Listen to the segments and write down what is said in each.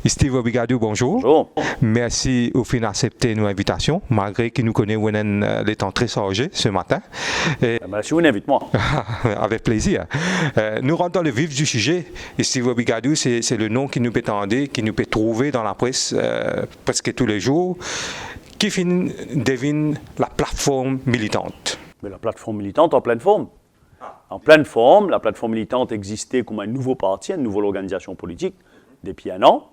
Steve Obigadou, bonjour. Bonjour. Merci au fin d'accepter nos invitations, malgré qu'il nous connaît les temps très chargés ce matin. Merci, vous invitez-moi. Avec plaisir. Nous rentrons dans le vif du sujet. Steve Obigadou, c'est le nom qui nous peut tendre, qui nous peut trouver dans la presse presque tous les jours, qui devine la plateforme militante. Mais la plateforme militante en pleine forme. En pleine forme, la plateforme militante existait comme un nouveau parti, une nouvelle organisation politique depuis un an.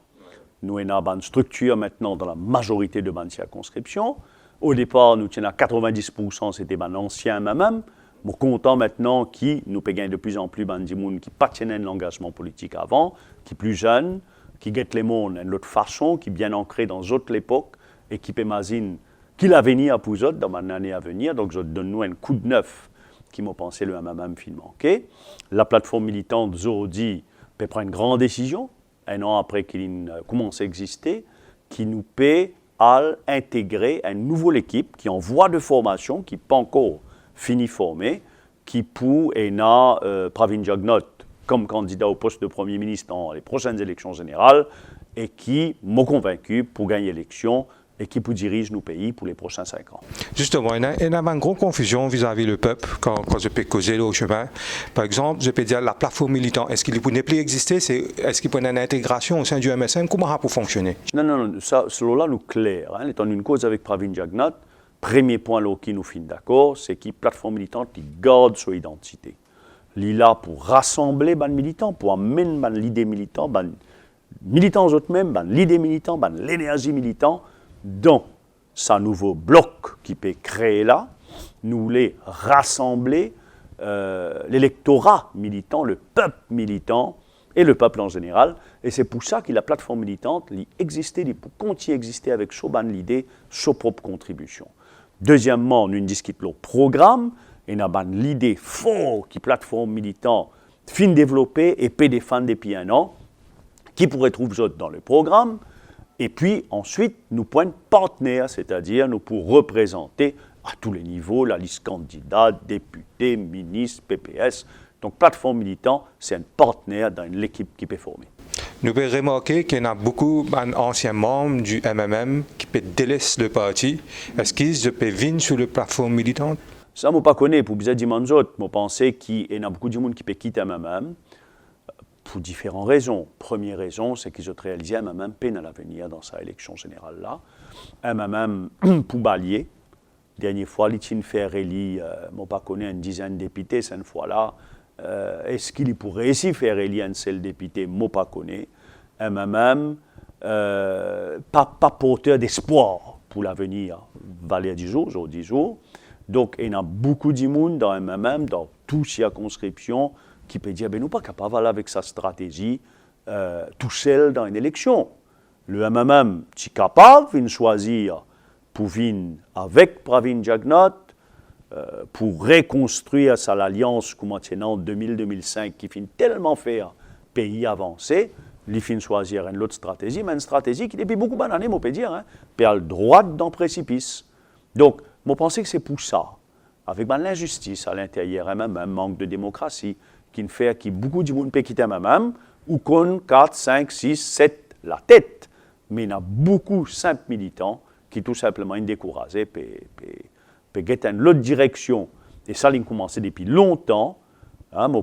Nous avons une structure maintenant dans la majorité de nos circonscriptions. Au départ, nous tenions à 90%, c'était un ancien même. Nous content maintenant qui nous payent de plus en plus de gens qui pas tenaient l'engagement politique avant, qui plus jeunes, qui guettent les mondes d'une autre façon, qui bien ancrés dans d'autres époques et qui imaginent qu'il a venir pour eux dans l'année à venir. Donc, je donne nous un coup de neuf qui m'a pensé le même film manqué. La plateforme militante aujourd'hui peut prendre une grande décision, un an après qu'il commence à exister, qui nous paie à intégrer une nouvelle équipe qui est en voie de formation, qui n'est pas encore fini formée, qui pour Pravin Jagnot comme candidat au poste de Premier ministre dans les prochaines élections générales et qui m'a convaincu pour gagner l'élection et qui dirige nos pays pour les prochains 5 ans. Justement, il y a une grande confusion vis-à-vis du peuple quand je peux causer au chemin. Par exemple, je peux dire la plateforme militante, est-ce qu'il ne peut plus exister? Est-ce qu'il peut y avoir une intégration au sein du MSM? Comment ça peut fonctionner? Non, ça, cela nous clair. Étant une cause avec Pravin Jagnat, premier point là qui nous finit d'accord, c'est que la plateforme militante qui garde son identité. Elle est là pour rassembler les militants, pour amener l'idée militante, les militants eux-mêmes, l'idée militante, l'énergie militante, dans ce nouveau bloc qui peut créer là, nous voulons rassembler l'électorat militant, le peuple militant et le peuple en général. Et c'est pour ça que la plateforme militante existait, pour continuer à exister avec l'idée, sa propre contribution. Deuxièmement, nous discutons le programme et nous avons l'idée forte que la plateforme militante fin développée et peut défendre depuis un an, qui pourrait trouver dans le programme. Et puis ensuite, nous pouvons partenaires, c'est-à-dire nous pour représenter à tous les niveaux la liste candidat, député, ministre, PPS. Donc, plateforme militant, c'est un partenaire dans l'équipe qui peut former. Nous pouvons remarquer qu'il y a beaucoup d'anciens membres du MMM qui peuvent délaisser le parti. Est-ce qu'ils peuvent venir sur la plateforme militante? Ça, je ne connais pas. Pour bien dire, je pense qu'il y a beaucoup de monde qui peut quitter MMM. Pour différentes raisons. Première raison, c'est qu'ils ont réalisé un MMM peine à l'avenir dans sa élection générale-là. Un MMM pour balayer. Dernière fois, l'Itine Ferrelli, je ne connais pas une dizaine de députés cette fois-là. Est-ce qu'il pourrait réussir à faire élire un seul député? Je ne connais pas. Un MMM, pas porteur d'espoir pour l'avenir. Valer 10 jours, jour 10 jours. Donc, il y a beaucoup de monde dans un MMM, dans toutes les circonscriptions, qui peut dire, ben nous pas capables avec sa stratégie tout seul dans une élection. Le MMM, est capable de choisir pour venir avec Pravin Jagnat, pour reconstruire sa alliance comme en 2000-2005, qui finit tellement faire pays avancé, il finit choisir une autre stratégie, mais une stratégie qui depuis beaucoup d'années, on peut dire, perd droite dans le précipice. Donc, je pense que c'est pour ça, avec l'injustice à l'intérieur, même un manque de démocratie, qui fait que beaucoup de gens peuvent quitter MMM, ou qu'on 4, 5, 6, 7 la tête. Mais il y a beaucoup de simples militants qui tout simplement sont découragés, peuvent guetter une autre direction. Et ça, il a commencé depuis longtemps.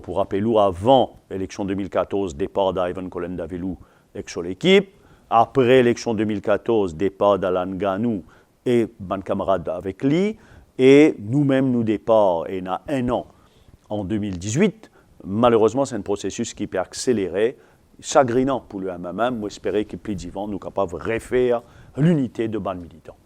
Pour rappeler, avant l'élection 2014, départ d'Ivan Kolendavelou avec son équipe. Après l'élection 2014, départ d'Alan Ganou et mon camarade avec lui. Et nous-mêmes, nous départ, et il y a un an, en 2018. Malheureusement, c'est un processus qui peut accélérer, chagrinant pour le MMM. Moi, j'espérais que plus d'ivant, nous sommes capables de refaire l'unité de ban militants.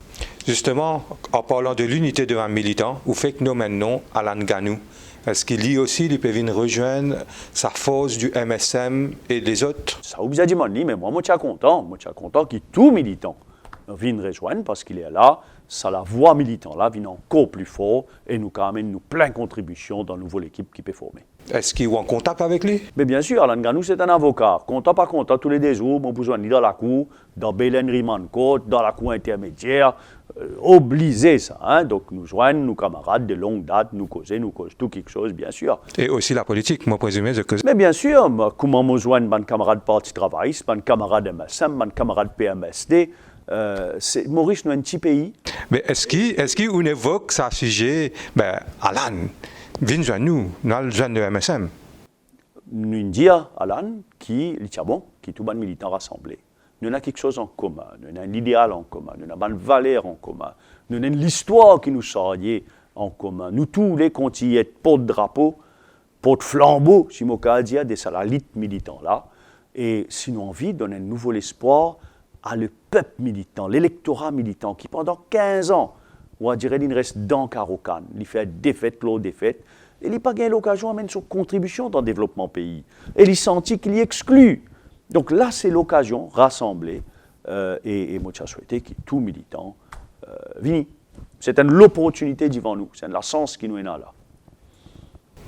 Justement, en parlant de l'unité de ban militants, vous faites nous maintenant Alan Ganou. Est-ce qu'il y a aussi, il peut venir rejoindre sa force du MSM et les autres? Ça vous a dit, mais moi, je suis content. Moi, je suis content que tout militant viennent rejoindre parce qu'il est là, ça la voix militante là vient encore plus fort et nous amène nous plein de contributions dans la nouvelle équipe qui peut former. Est-ce qu'ils sont en contact avec lui? Mais bien sûr, Alain Ganou, c'est un avocat. Content pas content, tous les 2 jours, mon besoin ni dans la cour, dans Belen Riemann Court, dans la cour intermédiaire, obligé ça. Hein? Donc nous joignons, nos camarades de longue date, nous causons tout quelque chose, bien sûr. Et aussi la politique, moi présumé. Mais bien sûr, comment me joignent mes camarades Parti travailliste, mes camarades MSM, mes camarades PMSD. Maurice, nous un petit pays. Mais est-ce qu'on évoque ça sujet, Alan, viens joindre nous, le jeune de MSM? Nous disons Alan qui est bon, qui est tout bon militant rassemblé. Nous avons quelque chose en commun, nous avons un idéal en commun, nous avons une valeur en commun, nous avons l'histoire qui nous sort en commun. Nous tous les contiers porte-drapeau, porte-flambeau, si mon cas dit, des salarites militants là. Et si nous avons envie de donner un nouvel espoir à le peuple militant, l'électorat militant qui pendant 15 ans, on dirait qu'il reste dans Carocan, il fait défaite, l'autre défaite, et il n'a pas gagné l'occasion d'amener son contribution dans le développement pays. Et il sentit qu'il y exclut. Donc là, c'est l'occasion, rassemblée, et moi, j'ai souhaité que tout militant vienne. C'est l'opportunité devant nous, c'est la chance qui nous est là.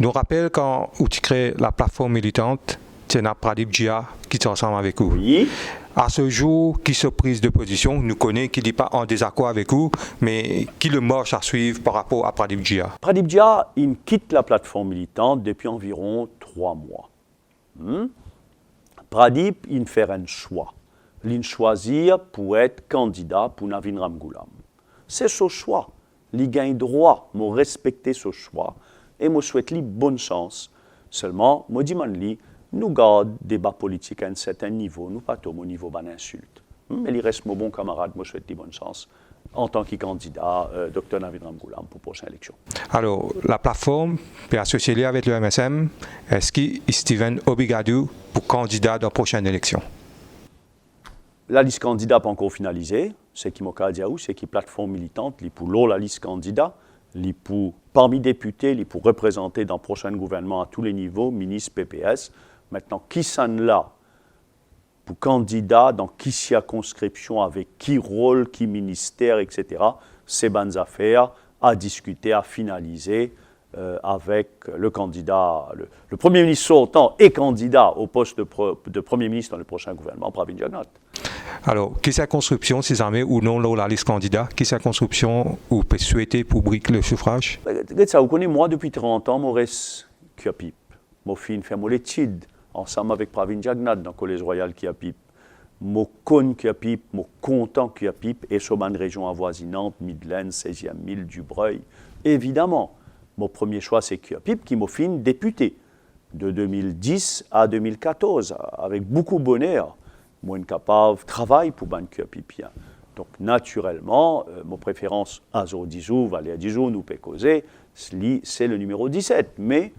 Nous rappelle quand tu crées la plateforme militante, c'est Pradip Jia qui est ensemble avec vous. Oui. À ce jour, qui se prise de position, nous connaît qui n'est pas en désaccord avec vous, mais qui le marche à suivre par rapport à Pradip Jia. Pradip Jia, il quitte la plateforme militante depuis environ 3 mois. Pradip, il fait un choix. Il choisit pour être candidat pour Navin Ramgoolam. C'est ce choix. Il gagne droit, moi respecter ce choix et moi souhaite lui bonne chance. Seulement, moi dis lui, nous garde débat politique à un certain niveau, nous pas au niveau d'insulte. Mais il reste mon bon camarade, moi souhaite lui bonne chance en tant que candidat Dr Navin Ramgoolam pour la prochaine élection. Alors, la plateforme est associée avec le MSM. Est-ce que Steven Obigadou pour candidat dans la prochaine élection? La liste candidat n'est pas encore finalisée. C'est qui m'a dit, c'est qui plateforme militante, pour la liste candidat, pour parmi députés, pour représenter dans le prochain gouvernement à tous les niveaux, ministre, PPS. Maintenant, qui s'en là pour candidat dans qui circonscription, avec qui rôle, qui ministère, etc. C'est bonnes affaires à discuter, à finaliser avec le candidat, le Premier ministre sortant et candidat au poste de Premier ministre dans le prochain gouvernement, Pravin Jagnnath. Alors, qui circonscription, si jamais ou non la liste candidat, qui circonscription ou peut souhaiter pour briquer le suffrage? Ça, vous connaissez, moi, depuis 30 ans, Maurice Kiapip. Mon fils fait mon étude ensemble avec Pravin Jagnnath dans le Collège Royal Kiapip. Mon con Kiapip, mon content Kiapip et sur une région avoisinante, Midlands, 16e mille, Dubreuil. Évidemment, mon premier choix, c'est Kiapip qui m'a fait député de 2010 à 2014, avec beaucoup de bonheur. Moi, un capable travail pour ban Kiapipien. Donc, naturellement, mon préférence à Zordizou, Valère Dizou, nous peut causer, c'est le numéro 17. Mais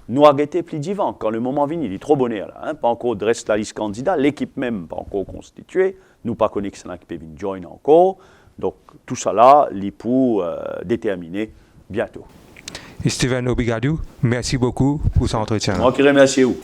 nous avons été plus divans. Quand le moment vient, il est trop bonheur. Là, hein? Pas encore de reste la liste candidat, l'équipe même pas encore constituée. Nous pas connus que c'est là qui peut venir join encore. Donc, tout ça là, il pour déterminer bientôt. Steven Obigadou, merci beaucoup pour cet entretien. Moi qui remercie vous.